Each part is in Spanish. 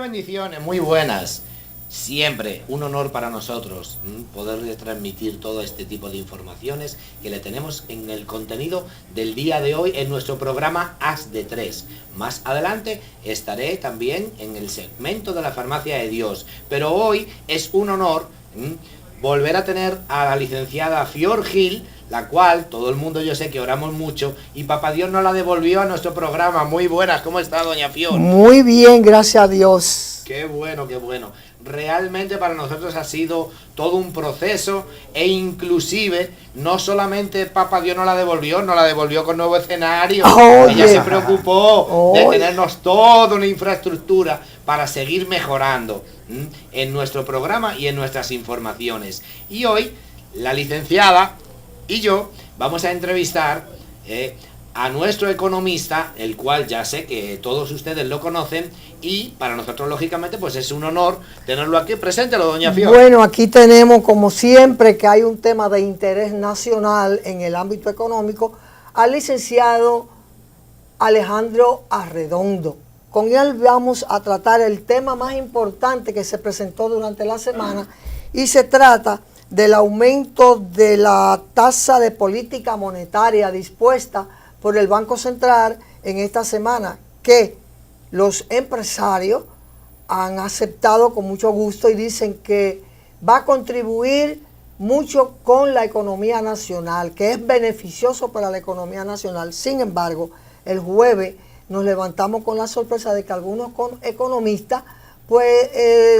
bendiciones, muy buenas. Siempre un honor para nosotros poderles transmitir todo este tipo de informaciones que le tenemos en el contenido del día de hoy en nuestro programa As de Tres. Más adelante estaré también en el segmento de la Farmacia de Dios, pero hoy es un honor volver a tener a la licenciada Fior Gil, la cual todo el mundo yo sé que oramos mucho y Papá Dios nos la devolvió a nuestro programa. Muy buenas, ¿cómo está doña Fior? Muy bien, gracias a Dios. Qué bueno, qué bueno. Realmente para nosotros ha sido todo un proceso e inclusive no solamente Papá Dios nos la devolvió con nuevo escenario. Ella se preocupó de tenernos toda una infraestructura para seguir mejorando en nuestro programa y en nuestras informaciones. Y hoy la licenciada y yo vamos a entrevistar a nuestro economista, el cual ya sé que todos ustedes lo conocen, y para nosotros lógicamente pues es un honor tenerlo aquí. Preséntelo, doña Fior. Bueno, aquí tenemos como siempre que hay un tema de interés nacional en el ámbito económico, al licenciado Alejandro Arredondo. Con él vamos a tratar el tema más importante que se presentó durante la semana y se trata del aumento de la tasa de política monetaria dispuesta por el Banco Central en esta semana, que los empresarios han aceptado con mucho gusto y dicen que va a contribuir mucho con la economía nacional, que es beneficioso para la economía nacional. Sin embargo, el jueves nos levantamos con la sorpresa de que algunos economistas pues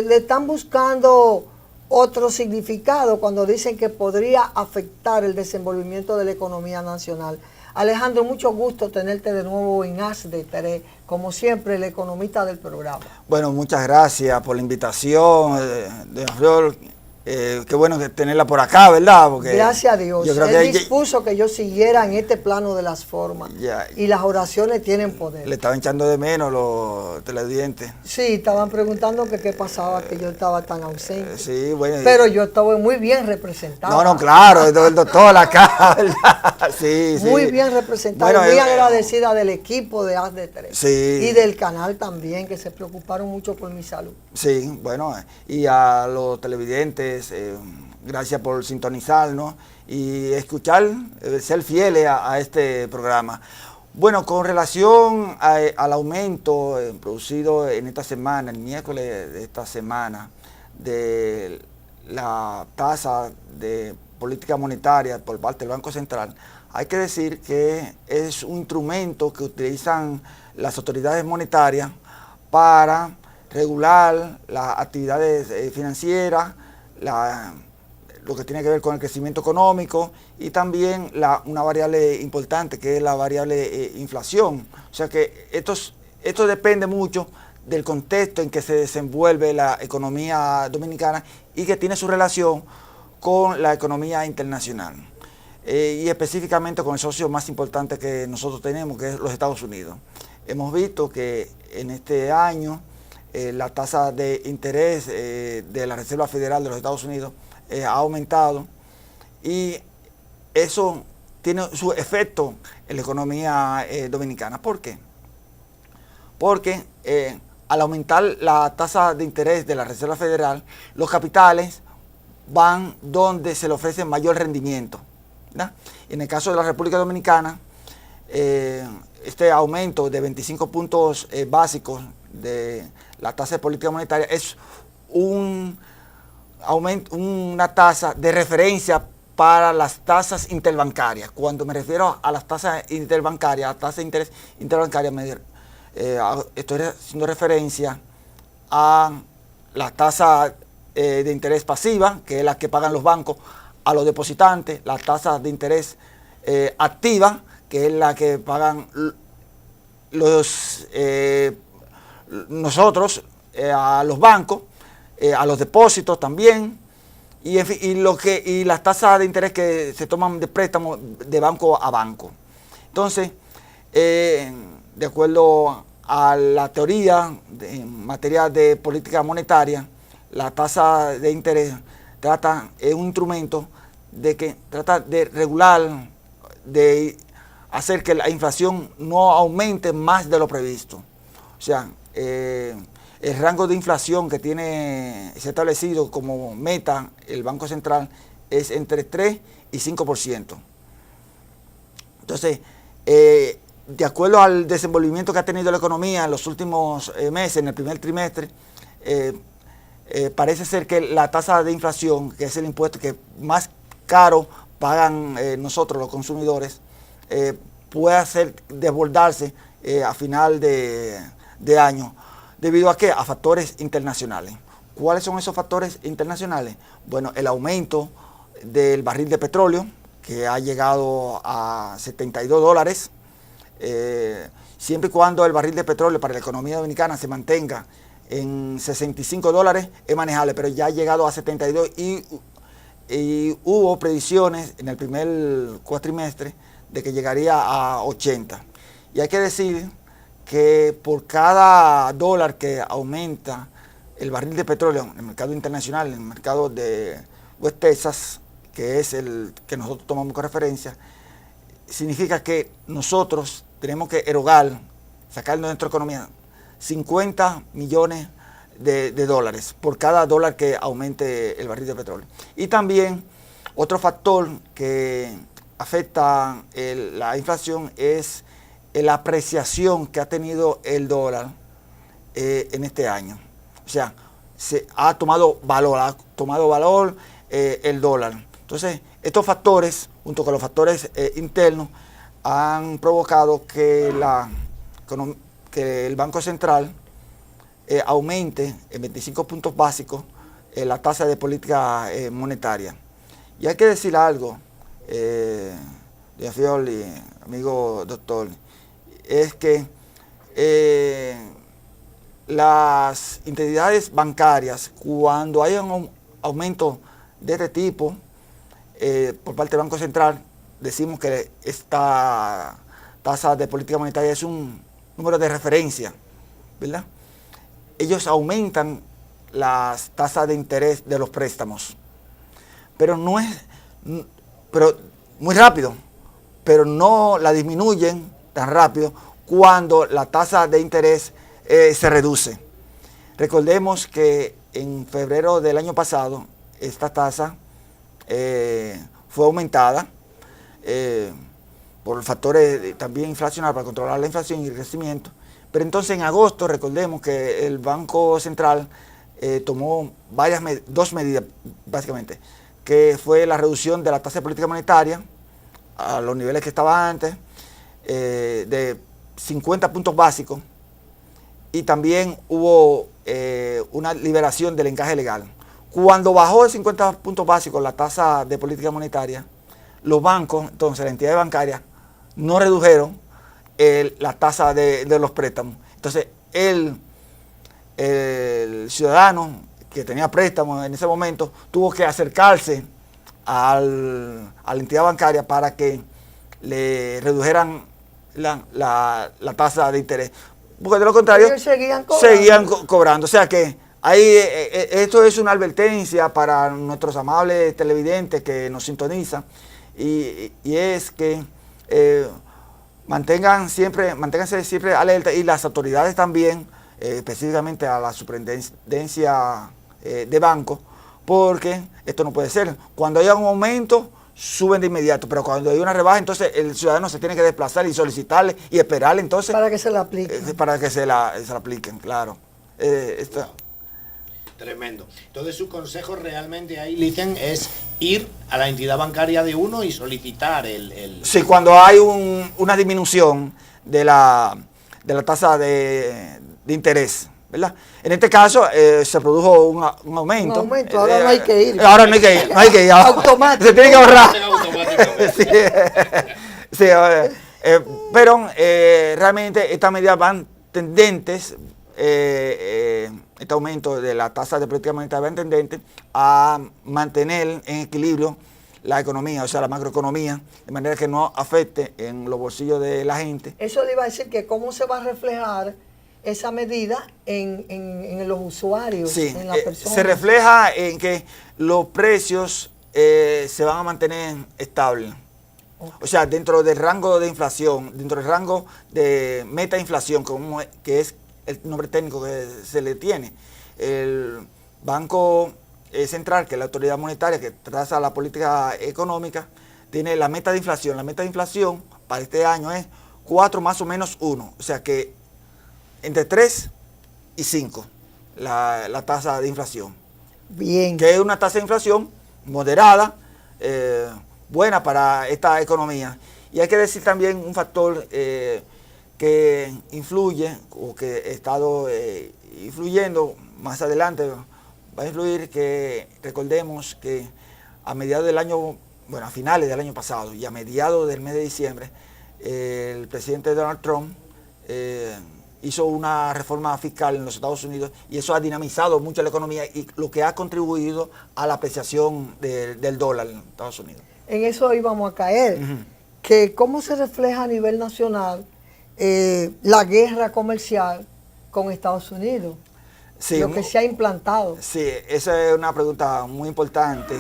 le están buscando otro significado cuando dicen que podría afectar el desenvolvimiento de la economía nacional. Alejandro, mucho gusto tenerte de nuevo en As de Tres, como siempre, el economista del programa. Bueno, muchas gracias por la invitación, de Flor. Qué bueno tenerla por acá, ¿verdad? Porque gracias a Dios. Yo creo Él dispuso que yo siguiera en este plano de las formas. Y las oraciones tienen poder. Le estaban echando de menos los televidentes. Sí, estaban preguntando que qué pasaba, que yo estaba tan ausente. Sí, bueno. Pero yo estaba muy bien representado. No, claro, el doctor acá, ¿verdad? Sí, sí. Muy bien representado, bueno, muy agradecida del equipo de As de Tres. Sí. Y del canal también, que se preocuparon mucho por mi salud. Sí, bueno, y a los televidentes, gracias por sintonizarnos y escuchar, ser fieles a este programa. Bueno, con relación al aumento producido en esta semana, el miércoles de esta semana, de la tasa de política monetaria por parte del Banco Central, hay que decir que es un instrumento que utilizan las autoridades monetarias para regular las actividades financieras, lo que tiene que ver con el crecimiento económico y también una variable importante que es la variable inflación. O sea que esto depende mucho del contexto en que se desenvuelve la economía dominicana y que tiene su relación con la economía internacional. Y específicamente con el socio más importante que nosotros tenemos, que es los Estados Unidos. Hemos visto que en este año la tasa de interés de la Reserva Federal de los Estados Unidos ha aumentado y eso tiene su efecto en la economía dominicana. ¿Por qué? Porque al aumentar la tasa de interés de la Reserva Federal, los capitales van donde se le ofrece mayor rendimiento, ¿verdad? En el caso de la República Dominicana, este aumento de 25 puntos básicos de la tasa de política monetaria es una tasa de referencia para las tasas interbancarias. Cuando me refiero a las tasas interbancarias, a tasas de interés interbancarias, estoy haciendo referencia a la tasa de interés pasiva, que es la que pagan los bancos a los depositantes, la tasa de interés activa, que es la que pagan nosotros a los bancos, a los depósitos también, y, en fin, y las tasas de interés que se toman de préstamo de banco a banco. Entonces, de acuerdo a la teoría en materia de política monetaria, la tasa de interés es un instrumento que trata de regular, de hacer que la inflación no aumente más de lo previsto. O sea, el rango de inflación que se ha establecido como meta el Banco Central es entre 3 y 5%. Entonces, de acuerdo al desenvolvimiento que ha tenido la economía en los últimos meses, en el primer trimestre, parece ser que la tasa de inflación, que es el impuesto que más caro pagan nosotros los consumidores, puede hacer desbordarse a final de año. ¿Debido a qué? A factores internacionales. ¿Cuáles son esos factores internacionales? Bueno, el aumento del barril de petróleo, que ha llegado a $72. Siempre y cuando el barril de petróleo para la economía dominicana se mantenga en $65, es manejable, pero ya ha llegado a 72 y hubo predicciones en el primer cuatrimestre de que llegaría a 80. Y hay que decir que por cada dólar que aumenta el barril de petróleo en el mercado internacional, en el mercado de West Texas, que es el que nosotros tomamos como referencia, significa que nosotros tenemos que erogar, sacar de nuestra economía 50 millones de dólares por cada dólar que aumente el barril de petróleo. Y también otro factor que afecta la inflación es la apreciación que ha tenido el dólar en este año. O sea, se ha tomado valor el dólar. Entonces, estos factores, junto con los factores internos, han provocado que el Banco Central aumente en 25 puntos básicos la tasa de política monetaria. Y hay que decir algo, doña Fioli, amigo doctor, es que las entidades bancarias, cuando hay un aumento de este tipo por parte del Banco Central, decimos que esta tasa de política monetaria es un número de referencia, ¿verdad? Ellos aumentan las tasas de interés de los préstamos, pero muy rápido, pero no la disminuyen tan rápido cuando la tasa de interés se reduce. Recordemos que en febrero del año pasado esta tasa fue aumentada por factores también inflacionarios para controlar la inflación y el crecimiento. Pero entonces en agosto recordemos que el Banco Central tomó dos medidas básicamente, que fue la reducción de la tasa de política monetaria a los niveles que estaba antes, de 50 puntos básicos, y también hubo una liberación del encaje legal. Cuando bajó de 50 puntos básicos la tasa de política monetaria, los bancos, entonces las entidades bancarias, no redujeron la tasa de los préstamos. Entonces el ciudadano que tenía préstamos en ese momento tuvo que acercarse a la entidad bancaria para que le redujeran la tasa de interés. Porque de lo contrario, seguían cobrando. O sea que esto es una advertencia para nuestros amables televidentes que nos sintonizan, y es que manténganse siempre alerta, y las autoridades también, específicamente a la superintendencia de bancos, porque esto no puede ser. Cuando haya un aumento, suben de inmediato, pero cuando hay una rebaja, entonces el ciudadano se tiene que desplazar y solicitarle y esperarle entonces para que se la apliquen. Para que se la apliquen, claro. Tremendo. Entonces su consejo realmente ahí, Licen, es ir a la entidad bancaria de uno y solicitar el... Sí, cuando hay una disminución de la tasa de interés, ¿verdad? En este caso se produjo un aumento. Un aumento, ahora no hay que ir. Ahora no hay que ir. Automático. Se tiene que ahorrar. Sí, pero realmente estas medidas van tendentes, este aumento de la tasa de política monetaria van tendentes a mantener en equilibrio la economía, o sea, la macroeconomía, de manera que no afecte en los bolsillos de la gente. Eso le iba a decir que cómo se va a reflejar esa medida en los usuarios, sí, en las personas. Se refleja en que los precios se van a mantener estables. Okay. O sea, dentro del rango de inflación, dentro del rango de meta inflación, que es el nombre técnico que se le tiene. El Banco Central, que es la autoridad monetaria que traza la política económica, tiene la meta de inflación. La meta de inflación para este año es 4 más o menos 1. O sea que entre 3 y 5 la tasa de inflación. Bien. Que es una tasa de inflación moderada, buena para esta economía. Y hay que decir también un factor que influye, o que ha estado influyendo más adelante, va a influir, que recordemos que a mediados del año, bueno, a finales del año pasado y a mediados del mes de diciembre, el presidente Donald Trump hizo una reforma fiscal en los Estados Unidos, y eso ha dinamizado mucho la economía y lo que ha contribuido a la apreciación del dólar en Estados Unidos. En eso íbamos a caer, que cómo se refleja a nivel nacional la guerra comercial con Estados Unidos, sí, lo que se ha implantado. Sí, esa es una pregunta muy importante.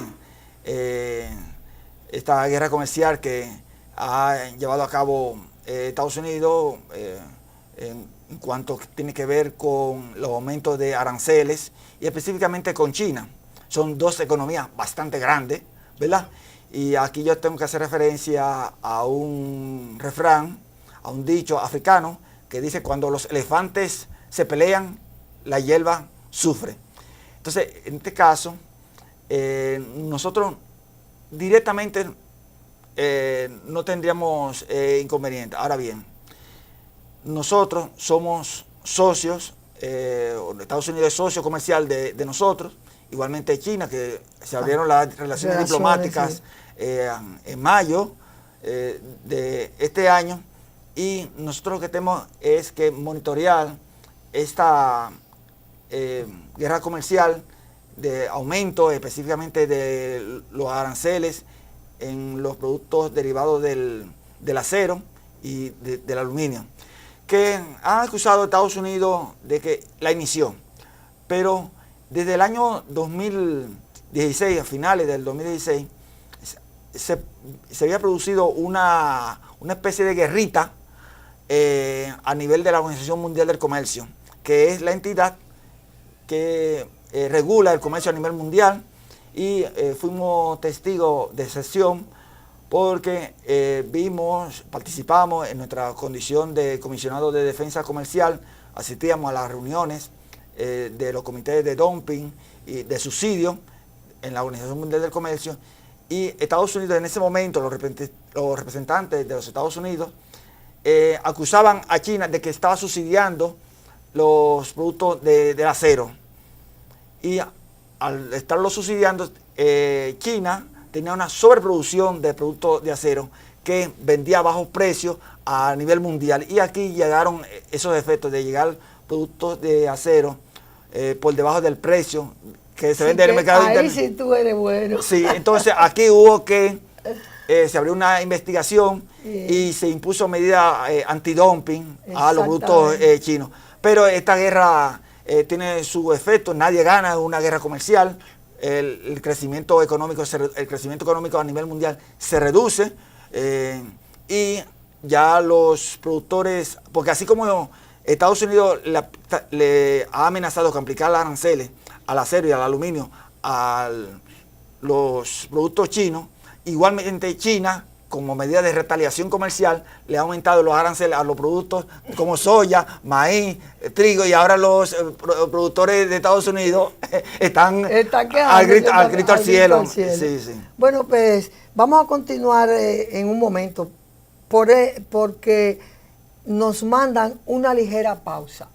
Esta guerra comercial que ha llevado a cabo Estados Unidos en cuanto tiene que ver con los aumentos de aranceles, y específicamente con China. Son dos economías bastante grandes, ¿verdad? Y aquí yo tengo que hacer referencia a un refrán, a un dicho africano que dice: cuando los elefantes se pelean, la hierba sufre. Entonces, en este caso, nosotros directamente no tendríamos inconveniente. Ahora bien, nosotros somos socios, Estados Unidos es socio comercial de nosotros, igualmente China, que se abrieron las relaciones diplomáticas en mayo de este año, y nosotros lo que tenemos es que monitorear esta guerra comercial de aumento específicamente de los aranceles en los productos derivados del acero y del aluminio, que han acusado a Estados Unidos de que la inició, pero desde el año 2016, a finales del 2016, se había producido una especie de guerrita a nivel de la Organización Mundial del Comercio, que es la entidad que regula el comercio a nivel mundial, y fuimos testigos de sesión porque participamos en nuestra condición de comisionado de defensa comercial, asistíamos a las reuniones de los comités de dumping y de subsidio en la Organización Mundial del Comercio, y Estados Unidos en ese momento, los representantes de los Estados Unidos acusaban a China de que estaba subsidiando los productos del acero, y al estarlo subsidiando, China tenía una sobreproducción de productos de acero que vendía a bajos precios a nivel mundial, y aquí llegaron esos efectos de llegar productos de acero por debajo del precio que se vende en el mercado interno. Ahí sí tú eres bueno. Sí, entonces aquí hubo que se abrió una investigación y se impuso medida antidumping a los productos chinos. Pero esta guerra tiene su efecto, nadie gana en una guerra comercial. El crecimiento económico a nivel mundial se reduce, y ya los productores, porque así como Estados Unidos le ha amenazado con aplicar los aranceles al acero y al aluminio a los productos chinos, igualmente China, como medida de retaliación comercial, le ha aumentado los aranceles a los productos como soya, maíz, trigo, y ahora los productores de Estados Unidos están al grito al cielo. Sí, sí. Bueno, pues vamos a continuar en un momento, porque nos mandan una ligera pausa.